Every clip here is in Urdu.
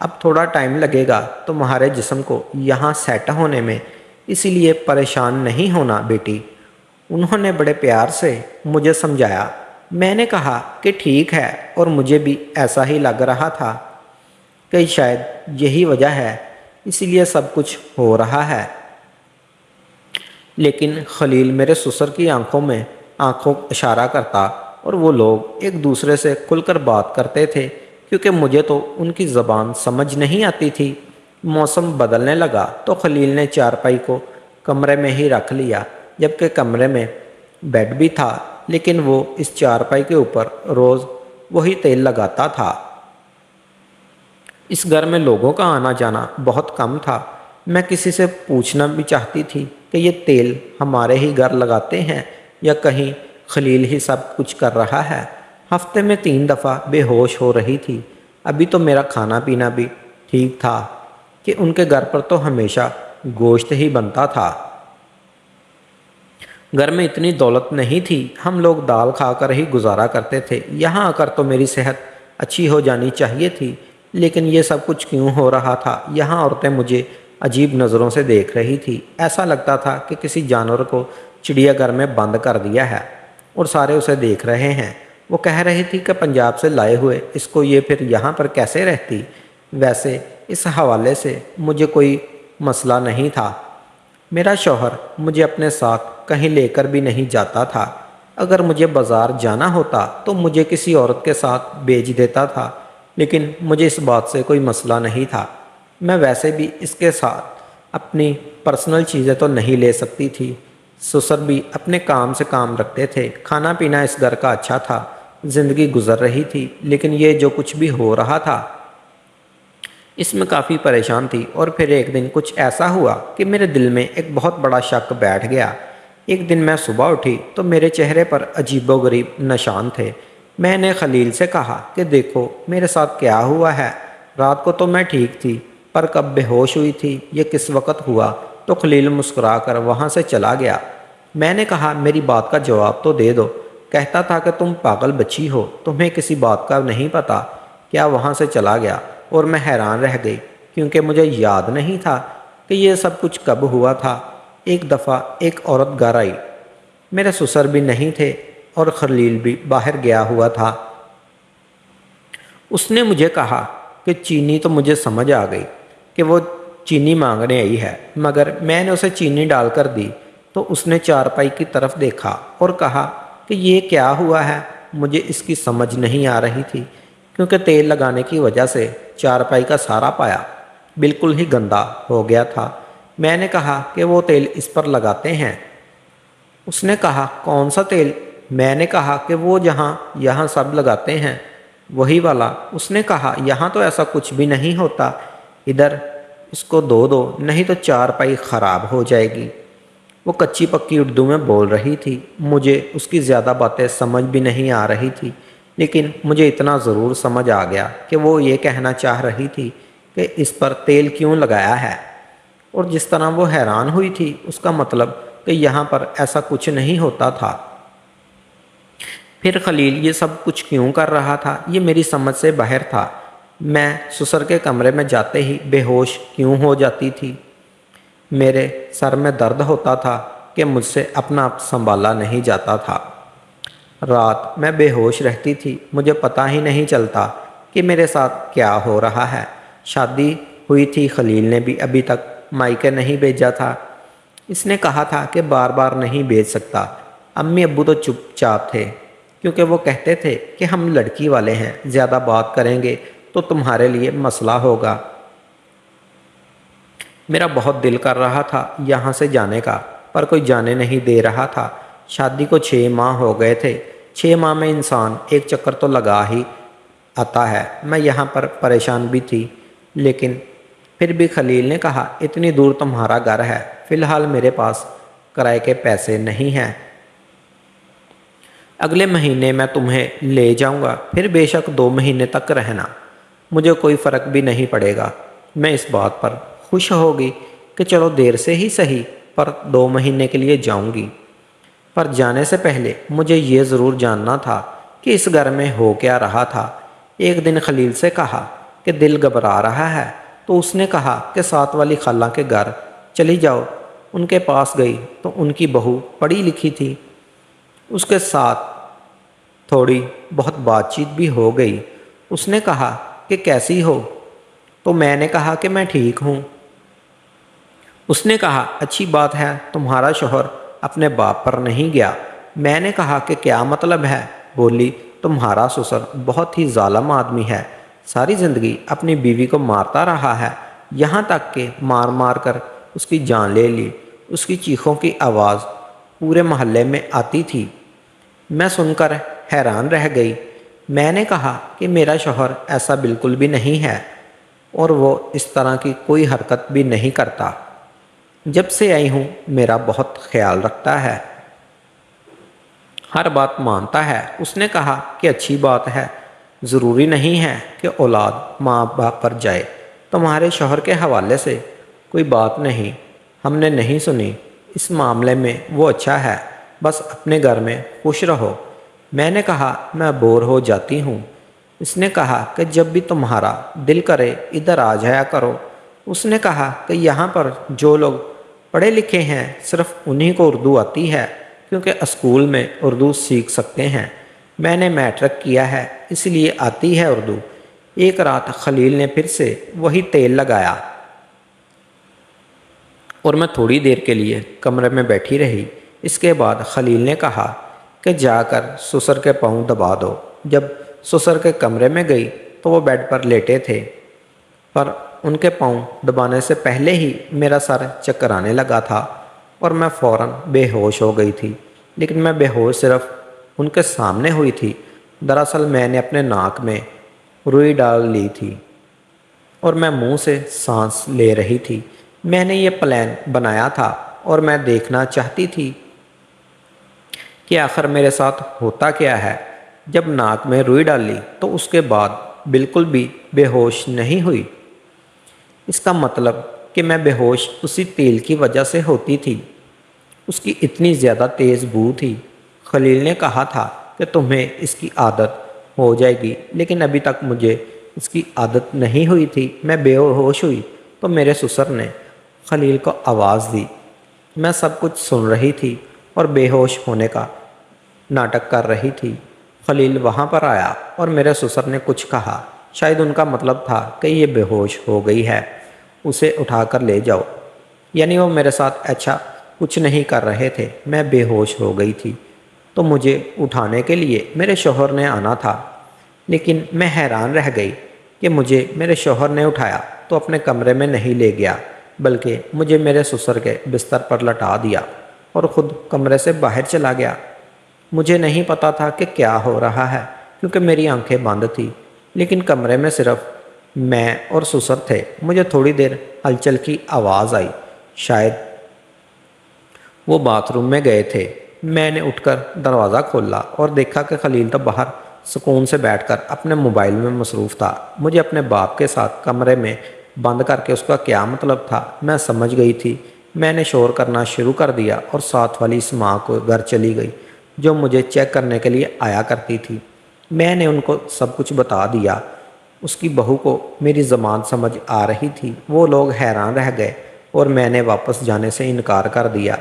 اب تھوڑا ٹائم لگے گا تمہارے جسم کو یہاں سیٹ ہونے میں، اسی لیے پریشان نہیں ہونا بیٹی۔ انہوں نے بڑے پیار سے مجھے سمجھایا۔ میں نے کہا کہ ٹھیک ہے، اور مجھے بھی ایسا ہی لگ رہا تھا کہ شاید یہی وجہ ہے، اسی لیے سب کچھ ہو رہا ہے۔ لیکن خلیل میرے سسر کی آنکھوں اشارہ کرتا، اور وہ لوگ ایک دوسرے سے کھل کر بات کرتے تھے، کیونکہ مجھے تو ان کی زبان سمجھ نہیں آتی تھی۔ موسم بدلنے لگا تو خلیل نے چارپائی کو کمرے میں ہی رکھ لیا، جبکہ کمرے میں بیڈ بھی تھا، لیکن وہ اس چارپائی کے اوپر روز وہی تیل لگاتا تھا۔ اس گھر میں لوگوں کا آنا جانا بہت کم تھا۔ میں کسی سے پوچھنا بھی چاہتی تھی کہ یہ تیل ہمارے ہی گھر لگاتے ہیں یا کہیں خلیل ہی سب کچھ کر رہا ہے۔ ہفتے میں 3 دفعہ بے ہوش ہو رہی تھی۔ ابھی تو میرا کھانا پینا بھی ٹھیک تھا کہ ان کے گھر پر تو ہمیشہ گوشت ہی بنتا تھا۔ گھر میں اتنی دولت نہیں تھی، ہم لوگ دال کھا کر ہی گزارا کرتے تھے۔ یہاں آ کر تو میری صحت اچھی ہو جانی چاہیے تھی، لیکن یہ سب کچھ کیوں ہو رہا تھا؟ یہاں عورتیں مجھے عجیب نظروں سے دیکھ رہی تھی۔ ایسا لگتا تھا کہ کسی جانور کو چڑیا گھر میں بند کر دیا ہے اور سارے اسے دیکھ رہے ہیں۔ وہ کہہ رہی تھی کہ پنجاب سے لائے ہوئے اس کو یہ پھر یہاں پر کیسے رہتی؟ ویسے اس حوالے سے مجھے کوئی مسئلہ نہیں تھا۔ میرا شوہر مجھے اپنے ساتھ کہیں لے کر بھی نہیں جاتا تھا۔ اگر مجھے بازار جانا ہوتا تو مجھے کسی عورت کے ساتھ بھیج دیتا تھا، لیکن مجھے اس بات سے کوئی مسئلہ نہیں تھا۔ میں ویسے بھی اس کے ساتھ اپنی پرسنل چیزیں تو نہیں لے سکتی تھی۔ سسر بھی اپنے کام سے کام رکھتے تھے۔ کھانا پینا اس گھر کا اچھا تھا، زندگی گزر رہی تھی، لیکن یہ جو کچھ بھی ہو رہا تھا اس میں کافی پریشان تھی۔ اور پھر ایک دن کچھ ایسا ہوا کہ میرے دل میں ایک بہت بڑا شک بیٹھ گیا۔ ایک دن میں صبح اٹھی تو میرے چہرے پر عجیب و غریب نشان تھے۔ میں نے خلیل سے کہا کہ دیکھو میرے ساتھ کیا ہوا ہے۔ رات کو تو میں ٹھیک تھی، پر کب بے ہوش ہوئی تھی، یہ کس وقت ہوا؟ تو خلیل مسکرا کر وہاں سے چلا گیا۔ میں نے کہا میری بات کا جواب تو دے دو۔ کہتا تھا کہ تم پاگل بچی ہو، تمہیں کسی بات کا نہیں پتا کیا؟ وہاں سے چلا گیا اور میں حیران رہ گئی، کیونکہ مجھے یاد نہیں تھا کہ یہ سب کچھ کب ہوا تھا۔ ایک دفعہ ایک عورت گھر آئی، میرے سسر بھی نہیں تھے اور خلیل بھی باہر گیا ہوا تھا۔ اس نے مجھے کہا کہ چینی، تو مجھے سمجھ آ گئی کہ وہ چینی مانگنے آئی ہے، مگر میں نے اسے چینی ڈال کر دی تو اس نے چارپائی کی طرف دیکھا اور کہا کہ یہ کیا ہوا ہے؟ مجھے اس کی سمجھ نہیں آ رہی تھی، کیونکہ تیل لگانے کی وجہ سے چارپائی کا سارا پایا بالکل ہی گندا ہو گیا تھا۔ میں نے کہا کہ وہ تیل اس پر لگاتے ہیں۔ اس نے کہا کون سا تیل؟ میں نے کہا کہ وہ یہاں سب لگاتے ہیں، وہی والا۔ اس نے کہا یہاں تو ایسا کچھ بھی نہیں ہوتا، ادھر اس کو دو نہیں تو چارپائی خراب ہو جائے گی۔ وہ کچی پکی اردو میں بول رہی تھی۔ مجھے اس کی زیادہ باتیں سمجھ بھی نہیں آ رہی تھی، لیکن مجھے اتنا ضرور سمجھ آ گیا کہ وہ یہ کہنا چاہ رہی تھی کہ اس پر تیل کیوں لگایا ہے، اور جس طرح وہ حیران ہوئی تھی اس کا مطلب کہ یہاں پر ایسا کچھ نہیں ہوتا تھا۔ پھر خلیل یہ سب کچھ کیوں کر رہا تھا، یہ میری سمجھ سے باہر تھا۔ میں سسر کے کمرے میں جاتے ہی بے ہوش کیوں ہو جاتی تھی؟ میرے سر میں درد ہوتا تھا کہ مجھ سے اپنا آپ سنبھالا نہیں جاتا تھا۔ رات میں بے ہوش رہتی تھی، مجھے پتہ ہی نہیں چلتا کہ میرے ساتھ کیا ہو رہا ہے۔ شادی ہوئی تھی، خلیل نے بھی ابھی تک مائکے نہیں بھیجا تھا۔ اس نے کہا تھا کہ بار بار نہیں بھیج سکتا۔ امی ابو تو چپ چاپ تھے، کیونکہ وہ کہتے تھے کہ ہم لڑکی والے ہیں، زیادہ بات کریں گے تو تمہارے لیے مسئلہ ہوگا۔ میرا بہت دل کر رہا تھا یہاں سے جانے کا، پر کوئی جانے نہیں دے رہا تھا۔ شادی کو 6 ماہ ہو گئے تھے۔ 6 ماہ میں انسان ایک چکر تو لگا ہی آتا ہے۔ میں یہاں پر پریشان بھی تھی، لیکن پھر بھی خلیل نے کہا اتنی دور تمہارا گھر ہے، فی الحال میرے پاس کرائے کے پیسے نہیں ہیں، اگلے مہینے میں تمہیں لے جاؤں گا، پھر بے شک 2 مہینے تک رہنا، مجھے کوئی فرق بھی نہیں پڑے گا۔ میں اس بات پر خوش ہوگی کہ چلو دیر سے ہی صحیح، پر 2 مہینے کے لیے جاؤں گی۔ پر جانے سے پہلے مجھے یہ ضرور جاننا تھا کہ اس گھر میں ہو کیا رہا تھا۔ ایک دن خلیل سے کہا کہ دل گھبرا رہا ہے تو اس نے کہا کہ ساتھ والی خالہ کے گھر چلی جاؤ۔ ان کے پاس گئی تو ان کی بہو پڑھی لکھی تھی، اس کے ساتھ تھوڑی بہت بات چیت بھی ہو گئی۔ اس نے کہا کہ کیسی ہو؟ تو میں نے کہا کہ میں ٹھیک ہوں۔ اس نے کہا اچھی بات ہے، تمہارا شوہر اپنے باپ پر نہیں گیا۔ میں نے کہا کہ کیا مطلب ہے؟ بولی تمہارا سسر بہت ہی ظالم آدمی ہے، ساری زندگی اپنی بیوی کو مارتا رہا ہے، یہاں تک کہ مار مار کر اس کی جان لے لی۔ اس کی چیخوں کی آواز پورے محلے میں آتی تھی۔ میں سن کر حیران رہ گئی۔ میں نے کہا کہ میرا شوہر ایسا بالکل بھی نہیں ہے اور وہ اس طرح کی کوئی حرکت بھی نہیں کرتا۔ جب سے آئی ہوں میرا بہت خیال رکھتا ہے، ہر بات مانتا ہے۔ اس نے کہا کہ اچھی بات ہے، ضروری نہیں ہے کہ اولاد ماں باپ پر جائے۔ تمہارے شوہر کے حوالے سے کوئی بات نہیں، ہم نے نہیں سنی۔ اس معاملے میں وہ اچھا ہے، بس اپنے گھر میں خوش رہو۔ میں نے کہا میں بور ہو جاتی ہوں۔ اس نے کہا کہ جب بھی تمہارا دل کرے ادھر آ جایا کرو۔ اس نے کہا کہ یہاں پر جو لوگ پڑھے لکھے ہیں صرف انہی کو اردو آتی ہے، کیونکہ اسکول میں اردو سیکھ سکتے ہیں۔ میں نے میٹرک کیا ہے اس لیے آتی ہے اردو۔ ایک رات خلیل نے پھر سے وہی تیل لگایا اور میں تھوڑی دیر کے لیے کمرے میں بیٹھی رہی۔ اس کے بعد خلیل نے کہا کہ جا کر سسر کے پاؤں دبا دو۔ جب سسر کے کمرے میں گئی تو وہ بیڈ پر لیٹے تھے، پر ان کے پاؤں دبانے سے پہلے ہی میرا سر چکرانے لگا تھا اور میں فوراً بے ہوش ہو گئی تھی۔ لیکن میں بے ہوش صرف ان کے سامنے ہوئی تھی۔ دراصل میں نے اپنے ناک میں روئی ڈال لی تھی اور میں منہ سے سانس لے رہی تھی۔ میں نے یہ پلان بنایا تھا اور میں دیکھنا چاہتی تھی کہ آخر میرے ساتھ ہوتا کیا ہے۔ جب ناک میں روئی ڈالی تو اس کے بعد بالکل بھی بے ہوش نہیں ہوئی۔ اس کا مطلب کہ میں بے ہوش اسی تیل کی وجہ سے ہوتی تھی۔ اس کی اتنی زیادہ تیز بو تھی۔ خلیل نے کہا تھا کہ تمہیں اس کی عادت ہو جائے گی، لیکن ابھی تک مجھے اس کی عادت نہیں ہوئی تھی۔ میں بے ہوش ہوئی تو میرے سسر نے خلیل کو آواز دی۔ میں سب کچھ سن رہی تھی اور بے ہوش ہونے کا ناٹک کر رہی تھی۔ خلیل وہاں پر آیا اور میرے سسر نے کچھ کہا، شاید ان کا مطلب تھا کہ یہ بے ہوش ہو گئی ہے، اسے اٹھا کر لے جاؤ۔ یعنی وہ میرے ساتھ اچھا کچھ نہیں کر رہے تھے، میں بے ہوش ہو گئی تھی تو مجھے اٹھانے کے لیے میرے شوہر نے آنا تھا۔ لیکن میں حیران رہ گئی کہ مجھے میرے شوہر نے اٹھایا تو اپنے کمرے میں نہیں لے گیا، بلکہ مجھے میرے سسر کے بستر پر لٹا دیا اور خود کمرے سے باہر چلا گیا۔ مجھے نہیں پتا تھا کہ کیا ہو رہا ہے کیونکہ میری آنکھیں بند تھیں، لیکن کمرے میں صرف میں اور سسر تھے۔ مجھے تھوڑی دیر ہلچل کی آواز آئی، شاید وہ باتھ روم میں گئے تھے۔ میں نے اٹھ کر دروازہ کھولا اور دیکھا کہ خلیل تو باہر سکون سے بیٹھ کر اپنے موبائل میں مصروف تھا۔ مجھے اپنے باپ کے ساتھ کمرے میں بند کر کے اس کا کیا مطلب تھا، میں سمجھ گئی تھی۔ میں نے شور کرنا شروع کر دیا اور ساتھ والی اس ماں کو گھر چلی گئی جو مجھے چیک کرنے کے لیے آیا کرتی تھی۔ میں نے ان کو سب کچھ بتا دیا۔ اس کی بہو کو میری زبان سمجھ آ رہی تھی۔ وہ لوگ حیران رہ گئے اور میں نے واپس جانے سے انکار کر دیا۔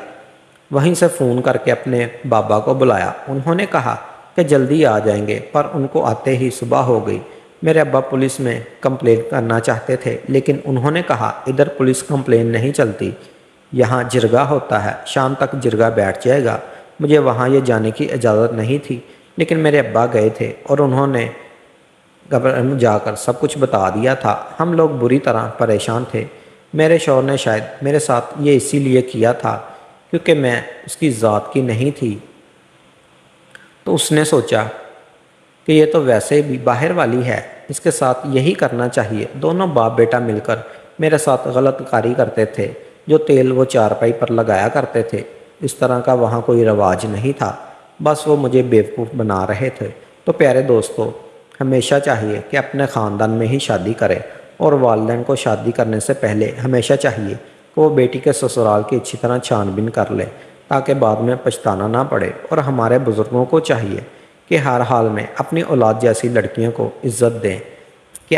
وہیں سے فون کر کے اپنے بابا کو بلایا۔ انہوں نے کہا کہ جلدی آ جائیں گے، پر ان کو آتے ہی صبح ہو گئی۔ میرے ابا پولیس میں کمپلین کرنا چاہتے تھے، لیکن انہوں نے کہا ادھر پولیس کمپلین نہیں چلتی، یہاں جرگہ ہوتا ہے، شام تک جرگہ بیٹھ جائے گا۔ مجھے وہاں یہ جانے کی اجازت نہیں تھی، لیکن میرے ابا گئے تھے اور انہوں نے جا کر سب کچھ بتا دیا تھا۔ ہم لوگ بری طرح پریشان تھے۔ میرے شوہر نے شاید میرے ساتھ یہ اسی لیے کیا تھا کیونکہ میں اس کی ذات کی نہیں تھی، تو اس نے سوچا کہ یہ تو ویسے بھی باہر والی ہے، اس کے ساتھ یہی کرنا چاہیے۔ دونوں باپ بیٹا مل کر میرے ساتھ غلط کاری کرتے تھے۔ جو تیل وہ چارپائی پر لگایا کرتے تھے، اس طرح کا وہاں کوئی رواج نہیں تھا، بس وہ مجھے بیوقوف بنا رہے تھے۔ تو پیارے دوستو، ہمیشہ چاہیے کہ اپنے خاندان میں ہی شادی کرے، اور والدین کو شادی کرنے سے پہلے ہمیشہ چاہیے کہ وہ بیٹی کے سسرال کی اچھی طرح چھان بین کر لے تاکہ بعد میں پچھتانا نہ پڑے۔ اور ہمارے بزرگوں کو چاہیے کہ ہر حال میں اپنی اولاد جیسی لڑکیوں کو عزت دیں۔ کہ